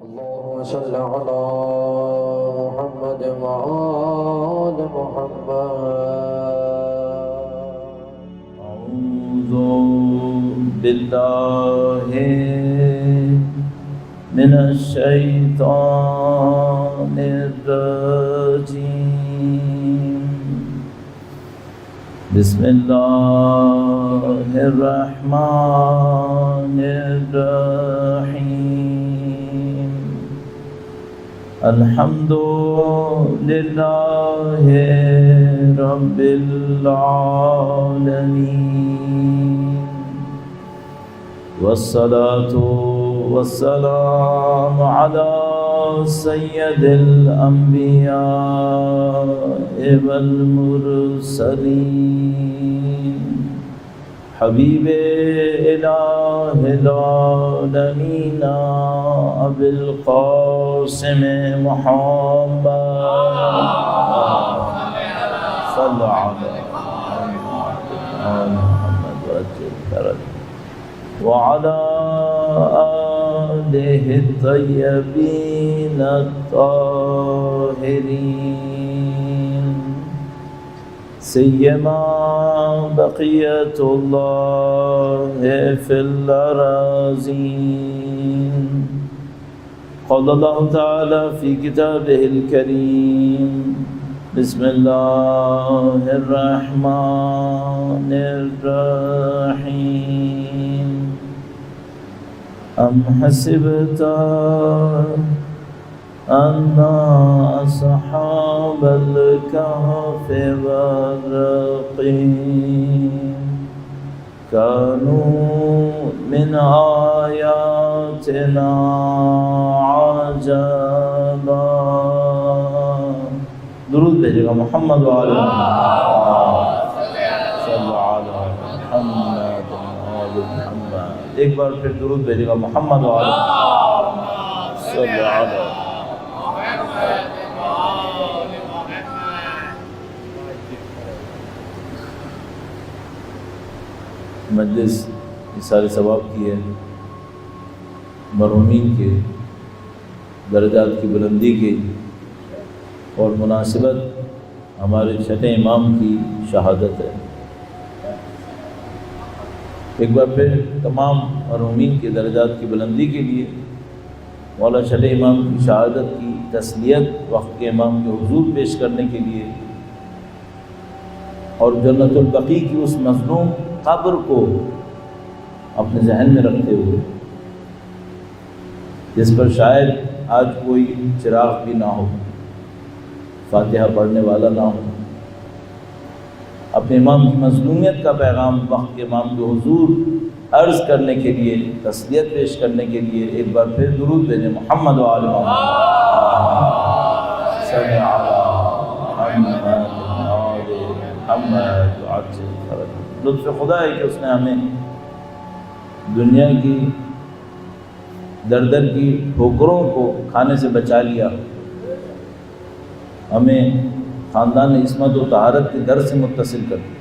اللهم صل على محمد وآل محمد. أعوذ بالله من الشيطان الرجيم. بسم الله الرحمن الرحيم. الحمد لله رب العالمين، والصلاة والسلام على سيد الأنبياء والمرسلين، حبيب إله العالمين أبي القاسم محمد صلى على محمد وعلى آله الطيبين الطاهرين، سيما بقية الله في الأراضين. قال الله تعالى في كتابه الكريم: بسم الله الرحمن الرحيم. أم حسبت أن أصحاب الكهف والرقيم كانوا من آياتنا عجبا. درود بھیجے گا محمد وعلی صلی علی محمد وعلی محمد. ایک بار پھر درود بھیجے گا محمد وعلی صلی علی. مجلس اثار ثواب کی ہے، مرحومین کے درجات کی بلندی کی اور مناسبت ہمارے چھٹے امام کی شہادت ہے. ایک بار پھر تمام مرحومین کے درجات کی بلندی کے لیے مولا چھٹے امام کی شہادت کی تسلیت وقت کے امام کے حضور پیش کرنے کے لیے اور جنت البقیع کی اس مظلوم قبر کو اپنے ذہن میں رکھتے ہوئے، جس پر شاید آج کوئی چراغ بھی نہ ہو، فاتحہ پڑھنے والا نہ ہو، اپنے امام کی مظلومیت کا پیغام وقت کے امام کے حضور عرض کرنے کے لیے، تسلیت پیش کرنے کے لیے ایک بار پھر درود بھیجیں محمد وعلی محمد صلی علی محمد وعلی محمد. لطف خدا ہے کہ اس نے ہمیں دنیا کی در در کی ٹھوکروں کو کھانے سے بچا لیا، ہمیں خاندان عصمت و طہارت کے در سے متصل کر دیا.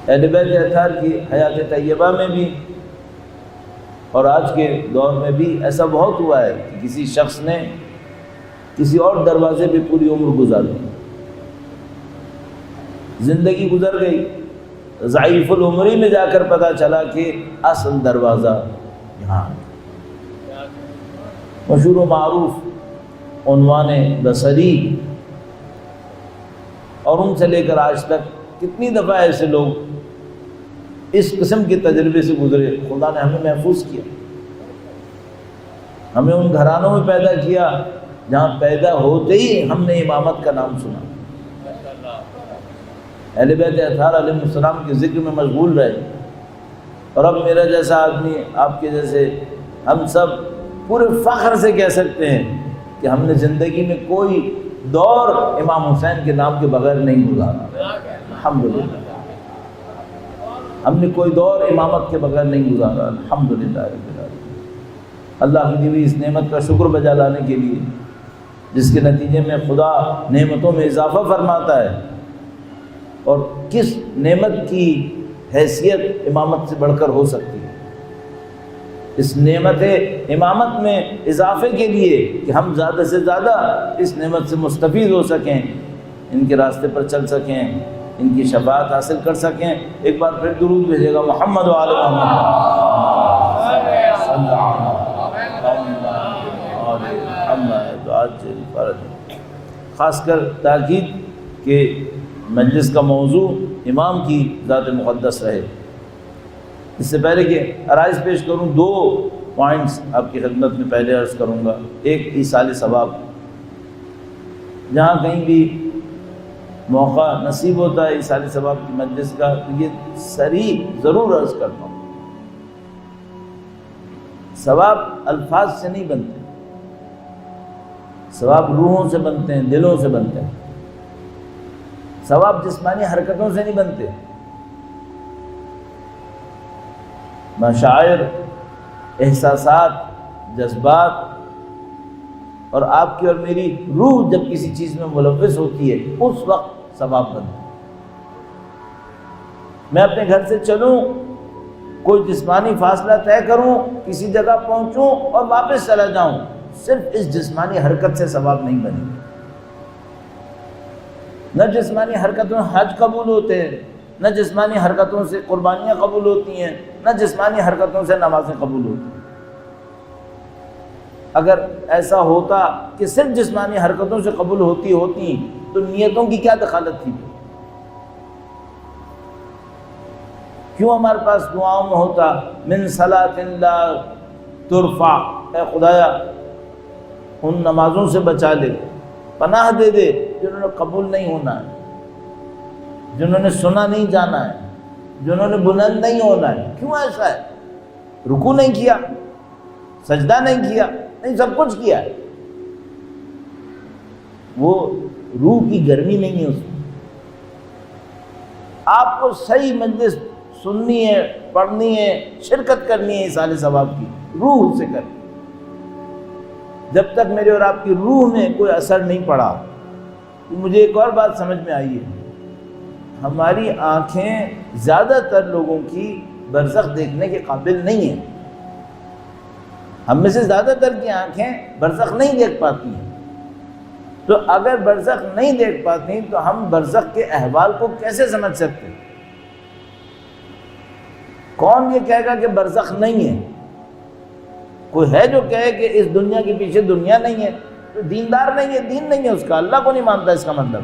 اہل بیت اطہار کی حیات طیبہ میں بھی اور آج کے دور میں بھی ایسا بہت ہوا ہے کہ کسی شخص نے کسی اور دروازے پہ پوری عمر گزار دی، زندگی گزر گئی، ضعیف العمری میں جا کر پتہ چلا کہ اصل دروازہ یہاں ہے. مشہور و معروف عنوان بصری، اور ان سے لے کر آج تک کتنی دفعہ ایسے لوگ اس قسم کے تجربے سے گزرے. خدا نے ہمیں محفوظ کیا، ہمیں ان گھرانوں میں پیدا کیا جہاں پیدا ہوتے ہی ہم نے امامت کا نام سنا. اہل بیت اطہار علیہ السلام کے ذکر میں مشغول رہے، اور اب میرا جیسا آدمی، آپ کے جیسے، ہم سب پورے فخر سے کہہ سکتے ہیں کہ ہم نے زندگی میں کوئی دور امام حسین کے نام کے بغیر نہیں گزارا. الحمدللہ ہم نے کوئی دور امامت کے بغیر نہیں گزارا. الحمدللہ رب العالمین. اللہ کی دی ہوئی اس نعمت کا شکر بجا لانے کے لیے جس کے نتیجے میں خدا نعمتوں میں اضافہ فرماتا ہے. اور کس نعمت کی حیثیت امامت سے بڑھ کر ہو سکتی ہے؟ اس نعمت امامت میں اضافے کے لیے کہ ہم زیادہ سے زیادہ اس نعمت سے مستفید ہو سکیں، ان کے راستے پر چل سکیں، ان کی شفاعت حاصل کر سکیں۔ ایک بار پھر درود بھیجے گا محمد و آل محمد۔ خاص کر تاکید کہ مجلس کا موضوع امام کی ذات مقدس رہے۔ اس سے پہلے کہ عرائض پیش کروں، 2 پوائنٹس آپ کی خدمت میں پہلے عرض کروں گا۔ ایک ایصال ثواب، جہاں کہیں بھی موقع نصیب ہوتا ہے ایصال ثواب کی مجلس کا، تو یہ صریح ضرور عرض کرتا ہوں، ثواب الفاظ سے نہیں بنتے، ثواب روحوں سے بنتے ہیں، دلوں سے بنتے ہیں۔ ثواب جسمانی حرکتوں سے نہیں بنتے، مشاعر، احساسات، جذبات، اور آپ کی اور میری روح جب کسی چیز میں ملوث ہوتی ہے اس وقت ثواب بنتا ہے۔ میں اپنے گھر سے چلوں، کوئی جسمانی فاصلہ طے کروں، کسی جگہ پہنچوں اور واپس چلا جاؤں، صرف اس جسمانی حرکت سے ثواب نہیں بنے گا۔ نہ جسمانی حرکتوں میں حج قبول ہوتے ہیں، نہ جسمانی حرکتوں سے قربانیاں قبول ہوتی ہیں، نہ جسمانی حرکتوں سے نمازیں قبول ہوتی ہیں۔ اگر ایسا ہوتا کہ صرف جسمانی حرکتوں سے قبول ہوتی تو نیتوں کی کیا دخالت تھی؟ کیوں ہمارے پاس دعاؤں میں ہوتا من صلاۃ لا ترفع، اے خدایا ان نمازوں سے بچا لے، پناہ دے دے جنہوں نے قبول نہیں ہونا ہے، جنہوں نے سنا نہیں جانا ہے، جنہوں نے بلند نہیں ہونا ہے۔ کیوں ایسا ہے؟ رکوع نہیں کیا، سجدہ نہیں کیا، نہیں سب کچھ کیا ہے، وہ روح کی گرمی نہیں ہے اس میں۔ آپ کو صحیح مجلس سننی ہے، پڑھنی ہے، شرکت کرنی ہے ایصال ثواب کی، روح سے کرنی۔ جب تک میرے اور آپ کی روح میں کوئی اثر نہیں پڑا، تو مجھے ایک اور بات سمجھ میں آئی ہے، ہماری آنکھیں زیادہ تر لوگوں کی برزخ دیکھنے کے قابل نہیں ہیں۔ ہم میں سے زیادہ تر کی آنکھیں برزخ نہیں دیکھ پاتی ہیں، تو اگر برزخ نہیں دیکھ پاتی تو ہم برزخ کے احوال کو کیسے سمجھ سکتے ہیں؟ کون یہ کہے گا کہ برزخ نہیں ہے؟ کوئی ہے جو کہے کہ اس دنیا کے پیچھے دنیا نہیں ہے تو دیندار نہیں ہے، دین نہیں ہے اس کا، اللہ کو نہیں مانتا۔ اس کا مطلب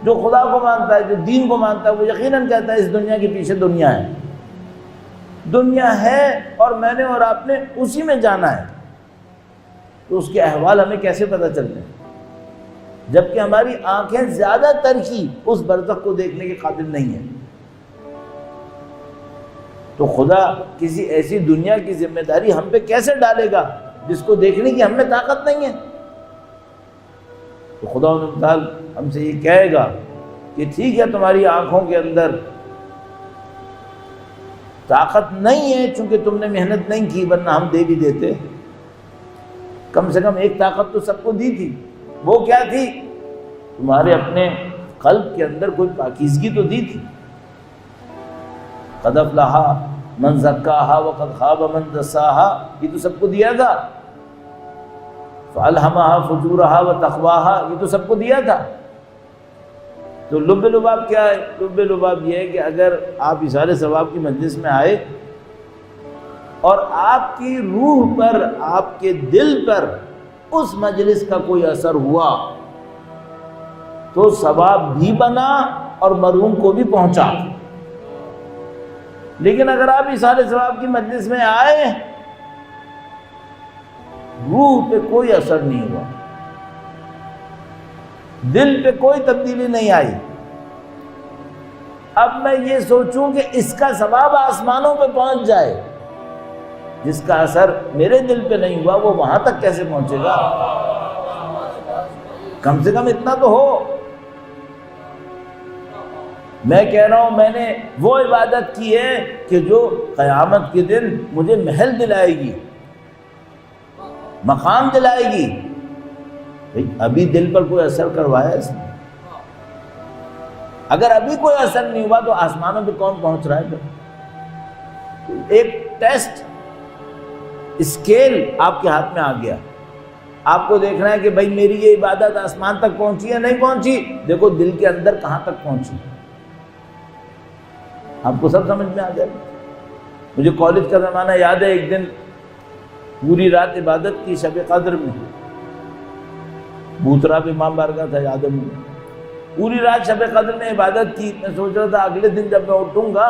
جو خدا کو مانتا ہے، جو دین کو مانتا ہے، وہ یقیناً کہتا ہے اس دنیا کے پیچھے دنیا ہے۔ دنیا ہے اور میں نے اور آپ نے اسی میں جانا ہے، تو اس کے احوال ہمیں کیسے پتہ چلتے ہیں جبکہ ہماری آنکھیں زیادہ تر کی اس برزخ کو دیکھنے کے قابل نہیں ہیں؟ تو خدا کسی ایسی دنیا کی ذمہ داری ہم پہ کیسے ڈالے گا جس کو دیکھنے کی ہم میں طاقت نہیں ہے؟ تو خدا تعالیٰ ہم سے یہ کہے گا کہ ٹھیک ہے تمہاری آنکھوں کے اندر طاقت نہیں ہے چونکہ تم نے محنت نہیں کی، ورنہ ہم دے بھی دیتے۔ کم سے کم ایک طاقت تو سب کو دی تھی، وہ کیا تھی؟ تمہارے اپنے قلب کے اندر کوئی پاکیزگی تو دی تھی۔ قد افلح من زکاہا وقد خاب من دساہا، یہ تو سب کو دیا تھا۔ فالہمہا فجورہا وتقواہا، یہ تو سب کو دیا تھا۔ تو لب لباب کیا ہے؟ لب لباب یہ ہے کہ اگر آپ ایصال ثواب کی مجلس میں آئے اور آپ کی روح پر، آپ کے دل پر اس مجلس کا کوئی اثر ہوا تو ثواب بھی بنا اور مرحوم کو بھی پہنچا۔ لیکن اگر آپ ایصال ثواب کی مجلس میں آئے، روح پہ کوئی اثر نہیں ہوا، دل پہ کوئی تبدیلی نہیں آئی، اب میں یہ سوچوں کہ اس کا ثواب آسمانوں پہ پہنچ جائے، جس کا اثر میرے دل پہ نہیں ہوا وہ وہاں تک کیسے پہنچے گا؟ کم سے کم اتنا تو ہو۔ میں کہہ رہا ہوں میں نے وہ عبادت کی ہے کہ جو قیامت کے دن مجھے محل دلائے گی، مقام دلائے گی۔ ابھی دل پر کوئی اثر کروایا اس نے؟ اگر ابھی کوئی اثر نہیں ہوا تو آسمانوں پہ کون پہنچ رہا ہے؟ ایک ٹیسٹ اسکیل آپ کے ہاتھ میں آ گیا. آپ کو دیکھنا ہے کہ بھائی میری یہ عبادت آسمان تک پہنچی ہے نہیں پہنچی، دیکھو دل کے اندر کہاں تک پہنچی. آپ کو سب سمجھ میں آ جائے. مجھے کالج کا زمانہ یاد ہے، ایک دن پوری رات عبادت کی شب قدر میں، بوترا بھی امام بارگاہ تھا، یاد ہے مجھے. پوری رات شب قدر میں عبادت کی. میں سوچ رہا تھا اگلے دن جب میں اٹھوں گا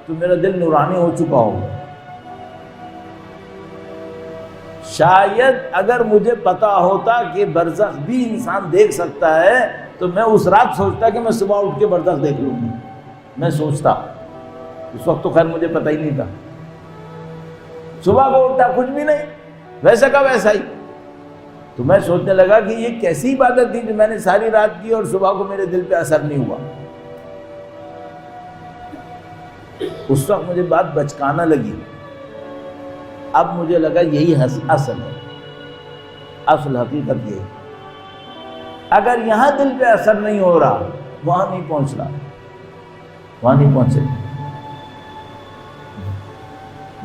تو میرا دل نورانی ہو چکا ہوگا. شاید اگر مجھے پتا ہوتا کہ برزخ بھی انسان دیکھ سکتا ہے تو میں اس رات سوچتا کہ میں صبح اٹھ کے برزخ دیکھ لوں گا. میں سوچتا، اس وقت تو خیر مجھے پتہ ہی نہیں تھا. صبح کو اٹھتا کچھ بھی نہیں، ویسا کا ویسا ہی. تو میں سوچنے لگا کہ یہ کیسی عبادت تھی جو میں نے ساری رات کی اور صبح کو میرے دل پہ اثر نہیں ہوا. اس وقت مجھے بات بچکانا لگی. اب مجھے لگا یہی اصل ہے، اصل حقیقت یہ ہے. اگر یہاں دل پہ اثر نہیں ہو رہا، وہاں نہیں پہنچ رہا، وہاں نہیں پہنچے.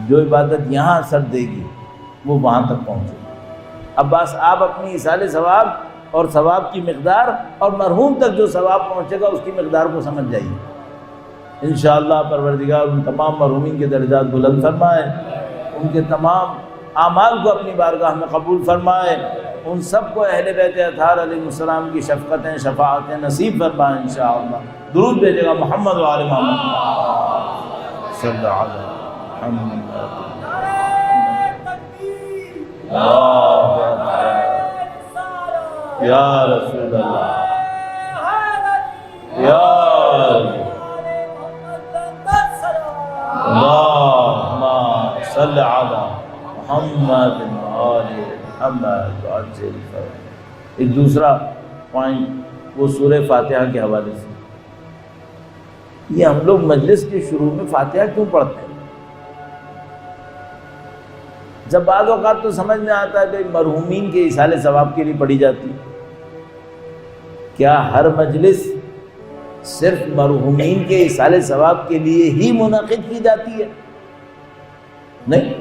جو عبادت یہاں اثر دے گی وہ وہاں تک پہنچے. اب بس آپ اپنی ایصال ثواب اور ثواب کی مقدار اور مرحوم تک جو ثواب پہنچے گا اس کی مقدار کو سمجھ جائیے. انشاءاللہ پروردگار ان تمام مرحومین کے درجات بلند فرمائے، ان کے تمام اعمال کو اپنی بارگاہ میں قبول فرمائے. ان سب کو اہل بیت اطہار علیہ السلام کی شفقتیں شفاعتیں نصیب فرمائے انشاءاللہ. درود بھیجے گا محمد و آل محمد صلی اللہ علیہ وسلم. یا رسول اللہ یا اللہم صلی علی محمد آل محمد. ایک دوسرا پوائنٹ وہ سورہ فاتحہ کے حوالے سے. یہ ہم لوگ مجلس کے شروع میں فاتحہ کیوں پڑھتے ہیں؟ جب بعض اوقات تو سمجھ میں آتا ہے کہ مرحومین کے ایصال ثواب کے لیے پڑھی جاتی ہے. کیا ہر مجلس صرف مرحومین کے ایصال ثواب کے لیے ہی منعقد کی جاتی ہے؟ نہیں.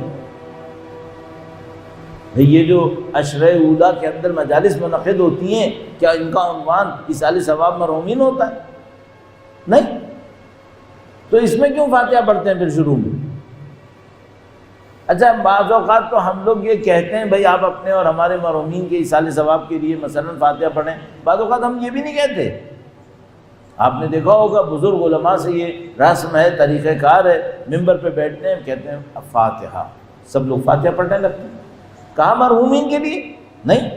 یہ جو عشرہ اولیٰ کے اندر مجالس منعقد ہوتی ہیں، کیا ان کا عنوان ایصال ثواب مرحومین ہوتا ہے؟ نہیں. تو اس میں کیوں فاتحہ پڑھتے ہیں پھر شروع میں؟ اچھا بعض اوقات تو ہم لوگ یہ کہتے ہیں بھائی آپ اپنے اور ہمارے مرحومین کے ایصال ثواب کے لیے مثلا فاتحہ پڑھیں. بعض اوقات ہم یہ بھی نہیں کہتے. آپ نے دیکھا ہوگا بزرگ علماء سے یہ رسم ہے، طریقہ کار ہے، ممبر پہ بیٹھتے ہیں کہتے ہیں فاتحہ، سب لوگ فاتحہ پڑھنے لگتے ہیں. کہا مرحومین کے لیے نہیں.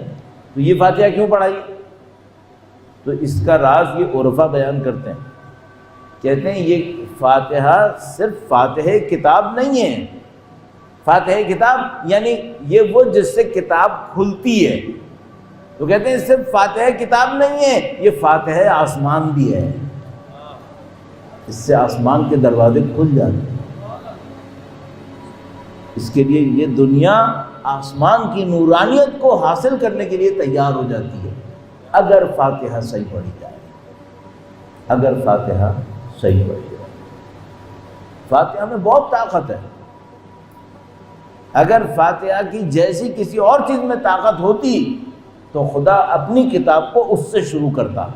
تو یہ فاتحہ کیوں پڑھائی؟ تو اس کا راز یہ عرفا بیان کرتے ہیں. کہتے ہیں یہ فاتحہ صرف فاتحہ کتاب نہیں ہے. فاتحہ کتاب یعنی یہ وہ جس سے کتاب کھلتی ہے. تو کہتے ہیں صرف فاتحہ کتاب نہیں ہے، یہ فاتحہ آسمان بھی ہے. اس سے آسمان کے دروازے کھل جاتے ہیں. اس کے لیے یہ دنیا آسمان کی نورانیت کو حاصل کرنے کے لیے تیار ہو جاتی ہے اگر فاتحہ صحیح پڑھی جائے. اگر فاتحہ صحیح پڑھی جائے. فاتحہ میں بہت طاقت ہے. اگر فاتحہ کی جیسی کسی اور چیز میں طاقت ہوتی تو خدا اپنی کتاب کو اس سے شروع کرتا.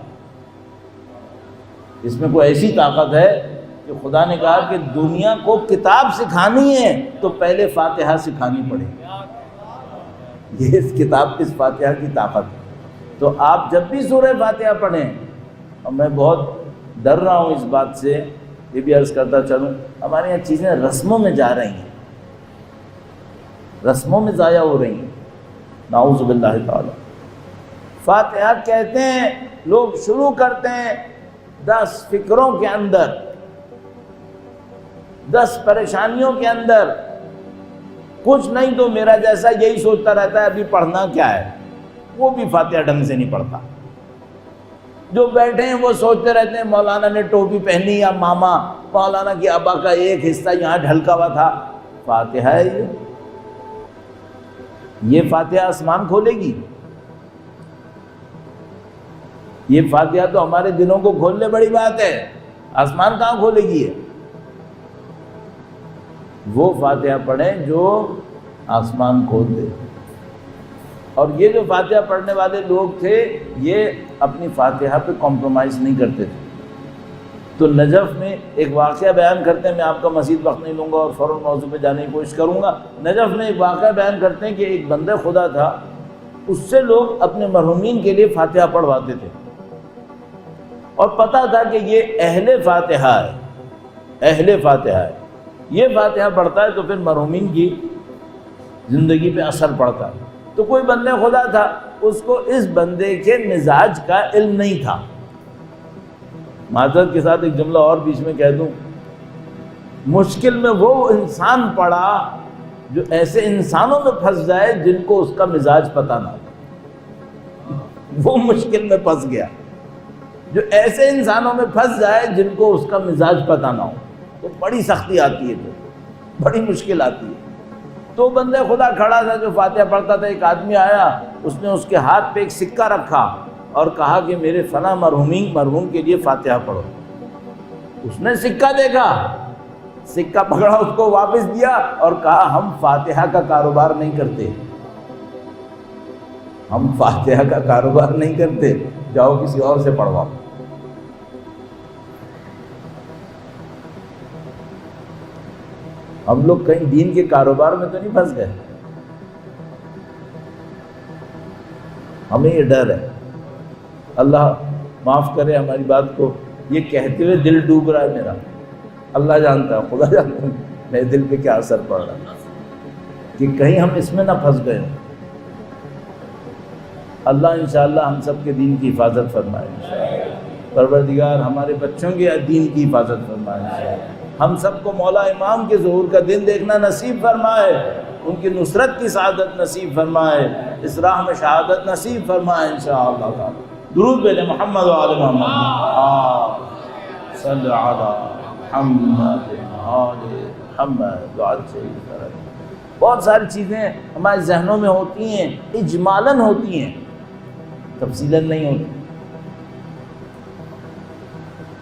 اس میں کوئی ایسی طاقت ہے کہ خدا نے کہا کہ دنیا کو کتاب سکھانی ہے تو پہلے فاتحہ سکھانی پڑے گی. یہ اس کتاب اس فاتحہ کی طاقت ہے. تو آپ جب بھی سورہ فاتحہ پڑھیں، اور میں بہت ڈر رہا ہوں اس بات سے، یہ بھی عرض کرتا چلوں، ہمارے یہاں چیزیں رسموں میں جا رہی ہیں، رسموں میں ضائع ہو رہی ہیں. نعوذ باللہ تعالی. فاتحہ کہتے ہیں لوگ شروع کرتے ہیں 10 فکروں کے اندر، 10 پریشانیوں کے اندر. کچھ نہیں تو میرا جیسا یہی سوچتا رہتا ہے ابھی پڑھنا کیا ہے. وہ بھی فاتحہ ڈھنگ سے نہیں پڑھتا. جو بیٹھے ہیں وہ سوچتے رہتے ہیں مولانا نے ٹوپی پہنی یا ماما مولانا کی ابا کا ایک حصہ یہاں ڈھلکا ہوا تھا. فاتحہ ہے یہ فاتحہ آسمان کھولے گی. یہ فاتحہ تو ہمارے دلوں کو کھولنے بڑی بات ہے، آسمان کہاں کھولے گی. ہے وہ فاتحہ پڑھیں جو آسمان کھول دے۔ اور یہ جو فاتحہ پڑھنے والے لوگ تھے یہ اپنی فاتحہ پہ کمپرومائز نہیں کرتے تھے۔ تو نجف میں ایک واقعہ بیان کرتے ہیں، میں آپ کا مزید وقت نہیں لوں گا اور فوراً موضوع پہ جانے کی کوشش کروں گا۔ نجف میں ایک واقعہ بیان کرتے ہیں کہ ایک بندہ خدا تھا، اس سے لوگ اپنے مرحومین کے لیے فاتحہ پڑھواتے تھے، اور پتہ تھا کہ یہ اہل فاتحہ ہے، اہل فاتحہ ہے، یہ فاتحہ پڑھتا ہے تو پھر مرحومین کی زندگی پہ اثر پڑتا ہے۔ تو کوئی بندہ خدا تھا، اس کو اس بندے کے مزاج کا علم نہیں تھا۔ معذرت کے ساتھ ایک جملہ اور بیچ میں کہہ دوں، مشکل میں وہ انسان پڑا جو ایسے انسانوں میں پھنس جائے جن کو اس کا مزاج پتہ نہ ہو، وہ مشکل میں پھنس گیا۔ جو ایسے انسانوں میں پھنس جائے جن کو اس کا مزاج پتہ نہ ہو تو بڑی سختی آتی ہے، تو بڑی مشکل آتی ہے۔ تو بندے خدا کھڑا تھا جو فاتحہ پڑھتا تھا، ایک آدمی آیا، اس نے اس کے ہاتھ پہ ایک سکہ رکھا اور کہا کہ میرے فلاں مرحوم کے لیے فاتحہ پڑھو۔ اس نے سکہ دیکھا، سکہ پکڑا، اس کو واپس دیا اور کہا ہم فاتحہ کا کاروبار نہیں کرتے، ہم فاتحہ کا کاروبار نہیں کرتے، جاؤ کسی اور سے پڑھواؤ۔ ہم لوگ کہیں دین کے کاروبار میں تو نہیں پھنس گئے؟ ہمیں یہ ڈر ہے، اللہ معاف کرے ہماری بات کو، یہ کہتے ہوئے دل ڈوب رہا ہے میرا، اللہ جانتا ہے، خدا جانتا ہے میرے دل پہ کیا اثر پڑ رہا ہے، کہ کہیں ہم اس میں نہ پھنس گئے۔ اللہ انشاءاللہ ہم سب کے دین کی حفاظت فرمائے، پروردگار ہمارے بچوں کے دین کی حفاظت فرمائے، ہم سب کو مولا امام کے ظہور کا دن دیکھنا نصیب فرمائے، ان کی نصرت کی سعادت نصیب فرمائے، اس راہ میں شہادت نصیب فرمائے انشاءاللہ تعالی۔ درود بھیجیں محمد و آل محمد، صلی علی محمد آل محمد۔ بہت ساری چیزیں ہمارے ذہنوں میں ہوتی ہیں، اجمالاً ہوتی ہیں، تفصیلاً نہیں ہوتی۔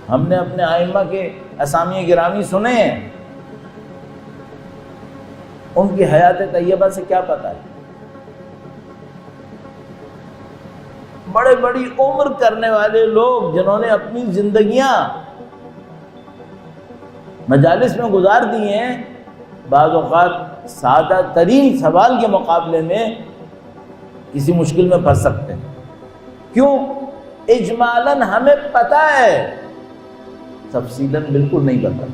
ہم نے اپنے ائمہ کے اسامی گرامی سنے ہیں، ان کی حیات طیبہ سے کیا پتہ ہے؟ بڑے بڑی عمر کرنے والے لوگ جنہوں نے اپنی زندگیاں مجالس میں گزار دی ہیں، بعض اوقات سادہ ترین سوال کے مقابلے میں کسی مشکل میں پھنس سکتے ہیں۔ کیوں؟ اجمالاً ہمیں پتہ ہے، تفصیلاً بالکل نہیں پتہ۔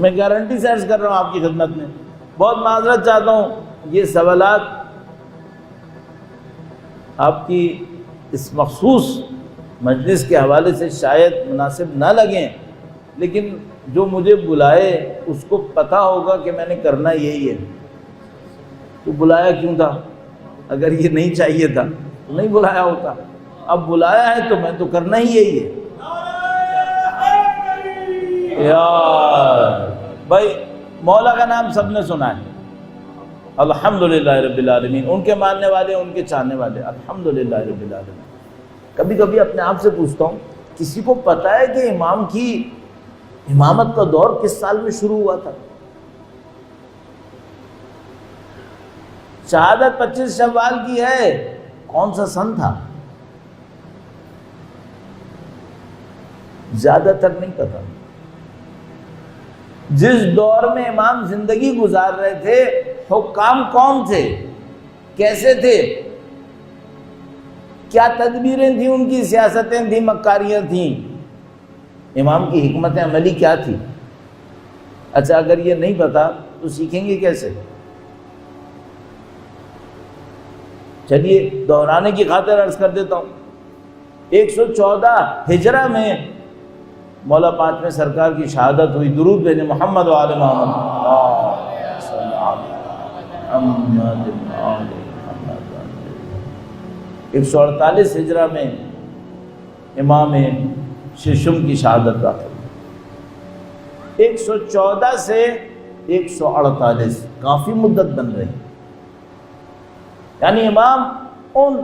میں گارنٹی سے عرض کر رہا ہوں آپ کی خدمت میں، بہت معذرت چاہتا ہوں، یہ سوالات آپ کی اس مخصوص مجلس کے حوالے سے شاید مناسب نہ لگیں، لیکن جو مجھے بلائے اس کو پتہ ہوگا کہ میں نے کرنا یہی ہے۔ تو بلایا کیوں تھا؟ اگر یہ نہیں چاہیے تھا تو نہیں بلایا ہوتا، اب بلایا ہے تو میں تو کرنا ہی یہی ہے۔ یار بھائی مولا کا نام سب نے سنا ہے، الحمدللہ رب العالمین، ان کے ماننے والے، ان کے چاہنے والے، الحمدللہ رب العالمین۔ کبھی کبھی اپنے آپ سے پوچھتا ہوں، کسی کو پتہ ہے کہ امام کی امامت کا دور کس سال میں شروع ہوا تھا؟ شہادت 25 شوال کی ہے، کون سا سن تھا؟ زیادہ تر نہیں پتا۔ جس دور میں امام زندگی گزار رہے تھے، حکام کون تھے، کیسے تھے، کیا تدبیریں تھیں، ان کی سیاستیں تھیں، مکاریاں تھیں، امام کی حکمت عملی کیا تھی؟ اچھا اگر یہ نہیں پتا تو سیکھیں گے کیسے؟ چلیے دہرانے کی خاطر عرض کر دیتا ہوں، 114 ہجرہ میں مولا پانچویں سرکار کی شہادت ہوئی۔ درود بھیجیں محمد و آل محمد۔ 148 ہجرہ میں امام ششم کی شہادت واقع ہوئی۔ 114 سے 148 کافی مدت بن رہی، یعنی امام ان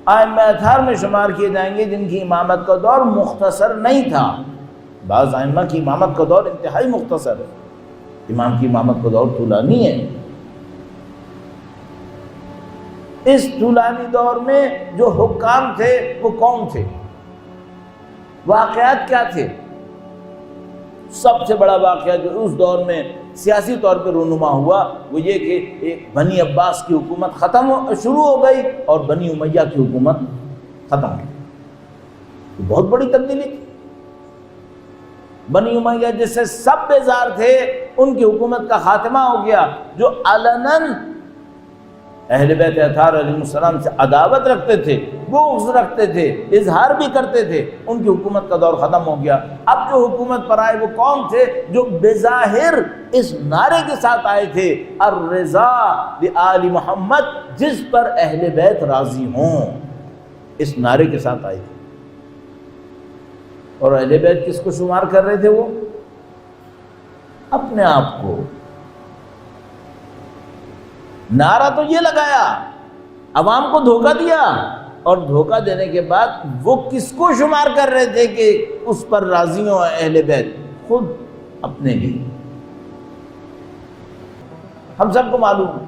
ائمہ اطہار میں شمار کیے جائیں گے جن کی امامت کا دور مختصر نہیں تھا۔ بعض ائمہ کی امامت کا دور انتہائی مختصر ہے، امام کی امامت کا دور طولانی ہے. اس طولانی دور میں جو حکام تھے وہ کون تھے؟ واقعات کیا تھے؟ سب سے بڑا واقعہ جو اس دور میں سیاسی طور پہ رونما ہوا وہ یہ کہ بنی عباس کی حکومت شروع ہو گئی اور بنی امیہ کی حکومت ختم ہو گئی. بہت بڑی تبدیلی تھی. بنی امیہ جس سے سب بیزار تھے ان کی حکومت کا خاتمہ ہو گیا. جو علناً اہل بیت اطہار علیہ السلام سے عداوت رکھتے تھے، بغض رکھتے تھے، اظہار بھی کرتے تھے، ان کی حکومت کا دور ختم ہو گیا. اب جو حکومت پر آئے وہ کون تھے؟ جو بظاہر اس نعرے کے ساتھ آئے تھے الرضا لآل محمد، جس پر اہل بیت راضی ہوں، اس نعرے کے ساتھ آئے تھے. اور اہل بیت کس کو شمار کر رہے تھے؟ وہ اپنے آپ کو. نعرہ تو یہ لگایا، عوام کو دھوکہ دیا، اور دھوکہ دینے کے بعد وہ کس کو شمار کر رہے تھے کہ اس پر راضی ہوں اہل بیت؟ خود اپنے لیے. ہم سب کو معلوم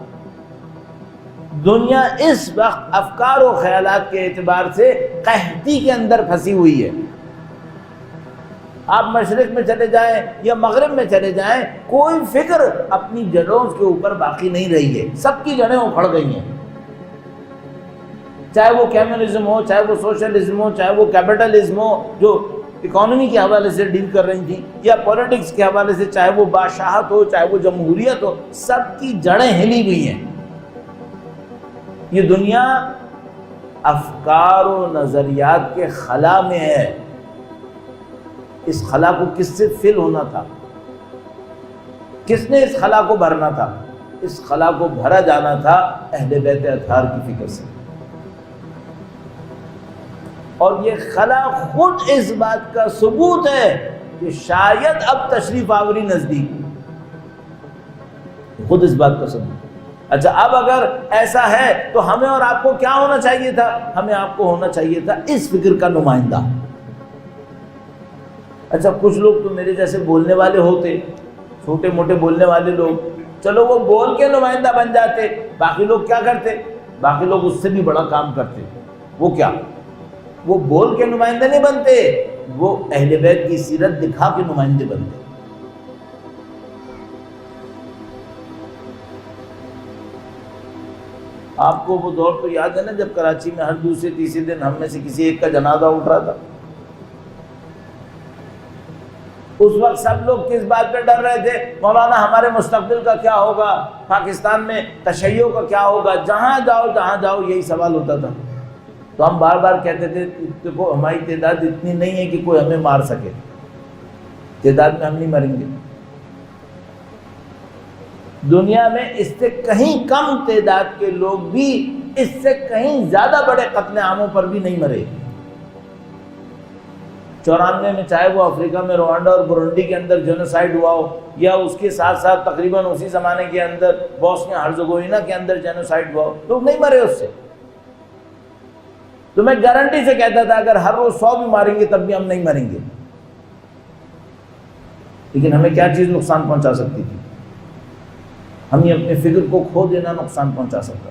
دنیا اس وقت افکار و خیالات کے اعتبار سے قحطی کے اندر پھنسی ہوئی ہے. آپ مشرق میں چلے جائیں یا مغرب میں چلے جائیں، کوئی فکر اپنی جڑوں کے اوپر باقی نہیں رہی ہے. سب کی جڑیں اکھڑ گئی ہیں. چاہے وہ کمیونزم ہو، چاہے وہ سوشلزم ہو، چاہے وہ کیپٹلزم ہو جو اکانومی کے حوالے سے ڈیل کر رہی تھی، یا پولیٹکس کے حوالے سے، چاہے وہ بادشاہت ہو، چاہے وہ جمہوریت ہو، سب کی جڑیں ہلی ہوئی ہیں. یہ دنیا افکار و نظریات کے خلا میں ہے. اس خلا کو کس سے فل ہونا تھا؟ کس نے اس خلا کو بھرنا تھا؟ اس خلا کو بھرا جانا تھا اہل بیت اطہار کی فکر سے. اور یہ خلا خود اس بات کا ثبوت ہے کہ شاید اب تشریف آوری نزدیک، خود اس بات کا ثبوت. اچھا، اب اگر ایسا ہے تو ہمیں اور آپ کو کیا ہونا چاہیے تھا؟ ہمیں آپ کو ہونا چاہیے تھا اس فکر کا نمائندہ. اچھا، کچھ لوگ تو میرے جیسے بولنے والے ہوتے، چھوٹے موٹے بولنے والے لوگ، چلو وہ بول کے نمائندہ بن جاتے. باقی لوگ کیا کرتے؟ باقی لوگ اس سے بھی بڑا کام کرتے. وہ کیا؟ وہ بول کے نمائندے نہیں بنتے، وہ اہل بیت کی سیرت دکھا کے نمائندے بنتے. آپ کو وہ دور تو یاد ہے نا جب کراچی میں ہر دوسرے تیسرے دن ہم میں سے کسی ایک کا جنازہ اٹھ رہا تھا. اس وقت سب لوگ کس بات پہ ڈر رہے تھے؟ مولانا ہمارے مستقبل کا کیا ہوگا، پاکستان میں تشیع کا کیا ہوگا. جہاں جاؤ یہی سوال ہوتا تھا. تو ہم بار بار کہتے تھے دیکھو ہماری تعداد اتنی نہیں ہے کہ کوئی ہمیں مار سکے، تعداد میں ہم نہیں مریں گے. دنیا میں اس سے کہیں کم تعداد کے لوگ بھی اس سے کہیں زیادہ بڑے قتل عاموں پر بھی نہیں مرے. 94 میں چاہے وہ افریقہ میں روانڈا اور برونڈی کے اندر جینوسائیڈ ہوا ہو، یا اس کے ساتھ ساتھ تقریباً اسی زمانے کے اندر بوسنیا ہرزیگووینا کے اندر جینوسائیڈ ہوا ہو، لوگ نہیں مرے اس سے. تو میں گارنٹی سے کہتا تھا اگر ہر روز 100 بھی ماریں گے تب بھی ہم نہیں مریں گے. لیکن ہمیں کیا چیز نقصان پہنچا سکتی تھی؟ ہم یہ اپنے فکر کو کھو دینا نقصان پہنچا سکتا تھا.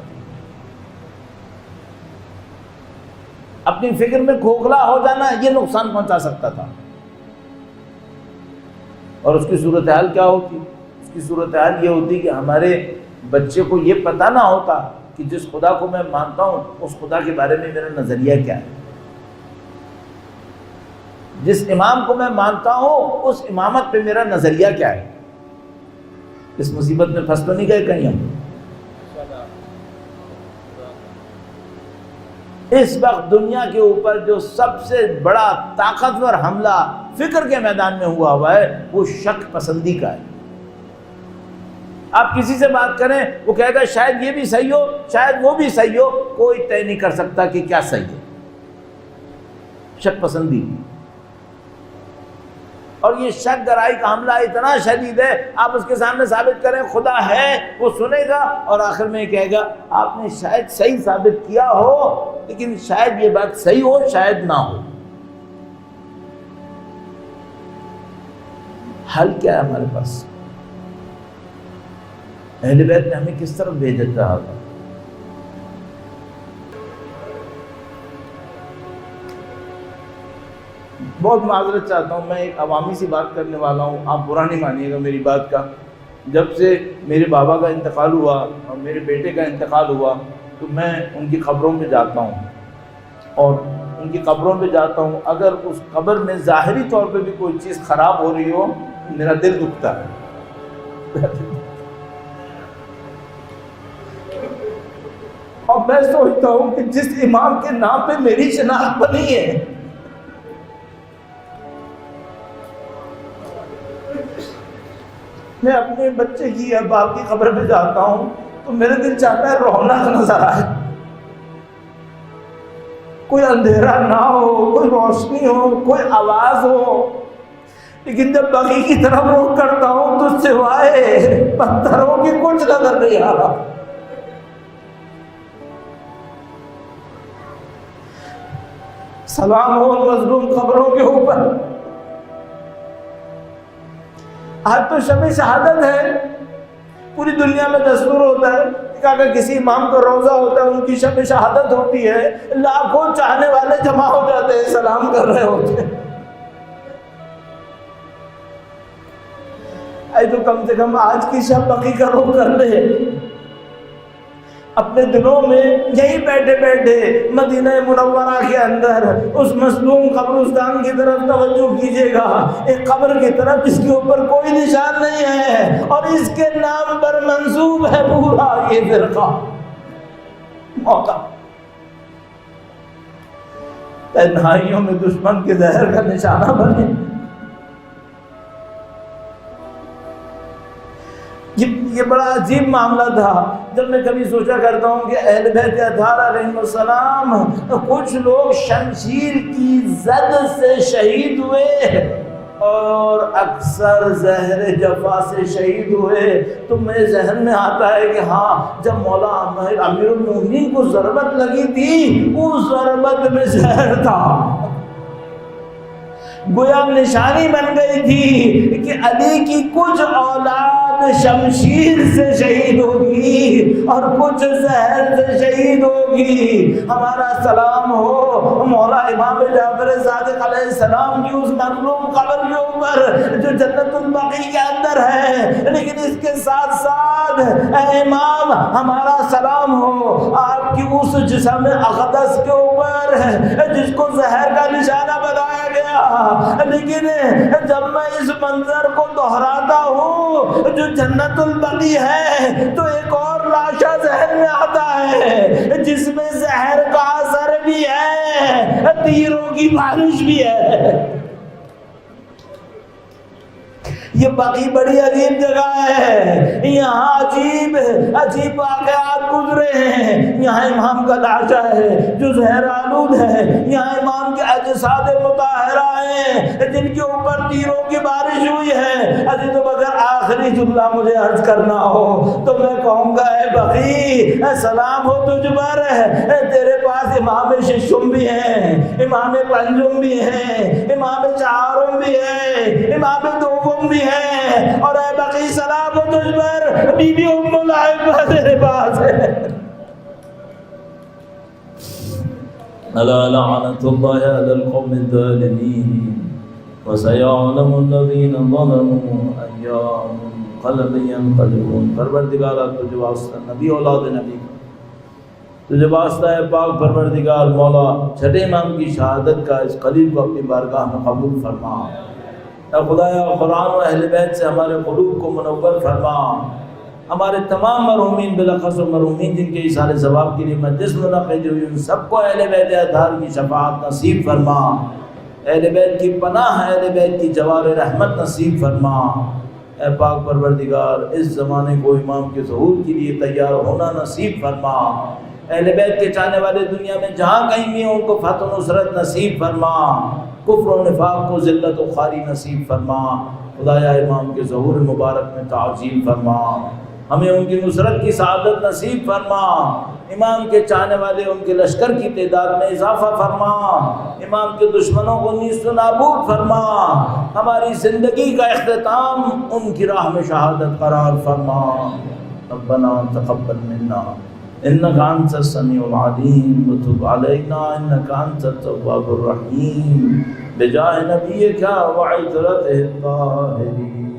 اپنی فکر میں کھوکھلا ہو جانا یہ نقصان پہنچا سکتا تھا. اور اس کی صورتحال کیا ہوتی؟ اس کی صورتحال یہ ہوتی کہ ہمارے بچے کو یہ پتہ نہ ہوتا کہ جس خدا کو میں مانتا ہوں اس خدا کے بارے میں میرا نظریہ کیا ہے، جس امام کو میں مانتا ہوں اس امامت پہ میرا نظریہ کیا ہے. اس مصیبت میں پھنس تو نہیں گئے کہیں ہم؟ اس وقت دنیا کے اوپر جو سب سے بڑا طاقتور حملہ فکر کے میدان میں ہوا ہے وہ شک پسندی کا ہے. آپ کسی سے بات کریں وہ کہے گا شاید یہ بھی صحیح ہو، شاید وہ بھی صحیح ہو، کوئی طے نہیں کر سکتا کہ کیا صحیح ہے. شک پسندی. اور یہ شک گرائی کا حملہ اتنا شدید ہے، آپ اس کے سامنے ثابت کریں خدا ہے، وہ سنے گا اور آخر میں یہ کہے گا آپ نے شاید صحیح ثابت کیا ہو لیکن شاید یہ بات صحیح ہو شاید نہ ہو. حل کیا ہے ہمارے پاس؟ اہل بیت نے ہمیں کس طرف بھیجا چاہا تھا. بہت معذرت چاہتا ہوں، میں ایک عوامی سی بات کرنے والا ہوں، آپ برا نہیں مانیے گا میری بات کا. جب سے میرے بابا کا انتقال ہوا اور میرے بیٹے کا انتقال ہوا تو میں ان کی قبروں پہ جاتا ہوں، اور ان کی قبروں پہ جاتا ہوں. اگر اس قبر میں ظاہری طور پہ بھی کوئی چیز خراب ہو رہی ہو میرا دل دکھتا ہے. اور میں سوچتا ہوں کہ جس امام کے نام پہ میری شناخت بنی ہے، میں اپنے بچے کی یا باپ کی قبر پہ جاتا ہوں تو میرے دل چاہتا ہے رونق نظر آئے، کوئی اندھیرا نہ ہو، کوئی روشنی ہو، کوئی آواز ہو. لیکن جب بقی کی طرف رخ کرتا ہوں تو سوائے پتھروں کی کچھ نظر نہیں آ رہا. سلام ہو مظلوم قبروں کے اوپر. آج تو شب شہادت ہے، پوری دنیا میں دستور ہوتا ہے کہ اگر کسی امام کا روزہ ہوتا ہے ان کی شب شہادت ہوتی ہے، لاکھوں چاہنے والے جمع ہو جاتے ہیں، سلام کر رہے ہوتے ہیں. اے تو کم سے کم آج کی شب بقی کا رخ کر لے. اپنے دلوں میں یہی بیٹھے بیٹھے مدینہ منورہ کے اندر اس مظلوم قبرستان کی طرف توجہ کیجیے گا، ایک قبر کی طرف جس کے اوپر کوئی نشان نہیں ہے اور اس کے نام پر منسوب ہے پورا یہ فرقہ. موقع تنہائیوں میں دشمن کے زہر کا نشانہ بنے. یہ بڑا عجیب معاملہ تھا. جب میں کبھی سوچا کرتا ہوں کہ اہل بیت اطہار علیہ السلام کچھ لوگ شمشیر کی زد سے شہید ہوئے اور اکثر زہر جفا سے شہید ہوئے، تو میرے ذہن میں آتا ہے کہ ہاں جب مولا امیر المومنین کو ضربت لگی تھی اس ضربت میں زہر تھا. گویا نشانی بن گئی تھی کہ علی کی کچھ اولاد شمشیر سے شہید ہوگی اور کچھ زہر سے شہید ہوگی. ہمارا سلام ہو مولا امام جعفر صادق علیہ السلام کی اس مظلوم قبر کے اوپر جو جنت البقیع کے اندر ہے، لیکن اس کے ساتھ ساتھ اے امام ہمارا سلام ہو آپ کی اس جسم اقدس کے اوپر جس کو زہر کا نشانہ بنایا گیا. لیکن جب میں اس منظر کو دہراتا ہوں جو جنت البقیع ہے تو ایک اور لاشا ذہن میں آتا ہے جس میں زہر کا اثر بھی ہے، تیروں کی بارش بھی ہے. یہ بقیع بڑی عجیب جگہ ہے، یہاں عجیب عجیب واقعات گزرے ہیں. یہاں امام کا لاشا ہے جو زہر آلود ہے، یہاں امام کے اجساد مطہرہ ہیں جن کے اوپر تیروں کی بارش ہوئی ہے. عزیز و اگر آخری جملہ مجھے عرض کرنا ہو تو میں کہوں گا اے بقیع سلام ہو تجھ پر، تیرے پاس امام ششم بھی ہیں، امام پنجم بھی ہیں، امام چہارم بھی ہیں، امام دوم بھی ہے، اور اے بقیع سلام ہو تجھ پر بی بی ام العیب تیرے پاس ہے. الا لعنت اللہ علی القوم الظالمین وسيعلم الذین ظلموا ای منقلب ینقلبون. پروردگارا تجھے واسطہ نبی اولاد نبی تجھے واسطہ ہے پاک پروردگار مولا چھٹے امام کی شہادت کا اس قریب کو اپنی بارگاہ میں قبول فرما. اے خدایا قرآن و اہل بیت سے ہمارے قلوب کو منور فرما. ہمارے تمام مرحومین بلاخص مرحومین جن کے ایصال ثواب کے لیے مجلس منعقد ہوئی ان سب کو اہل بیت اطہار کی شفاعت نصیب فرما. اہل بیت کی پناہ، اہل بیت کی جوار رحمت نصیب فرما. اے پاک پروردگار اس زمانے کو امام کے ظہور کے لیے تیار ہونا نصیب فرما. اہل بیت کے چاہنے والے دنیا میں جہاں کہیں بھی ان کو فتح و نصرت نصیب فرما، کفر و نفاق کو ذلت و خواری نصیب فرما. خدایا امام کے ظہور مبارک میں تعظیم فرما، ہمیں ان کی نصرت کی سعادت نصیب فرما. امام کے چاہنے والے ان کے لشکر کی تعداد میں اضافہ فرما، امام کے دشمنوں کو نیست و نابود فرما. ہماری زندگی کا اختتام ان کی راہ میں شہادت قرار فرما. ربنا تقبل منا إنك أنت السميع العليم وتب علينا إنك أنت التواب الرحيم بجاه نبيك وعترته الطاهرين.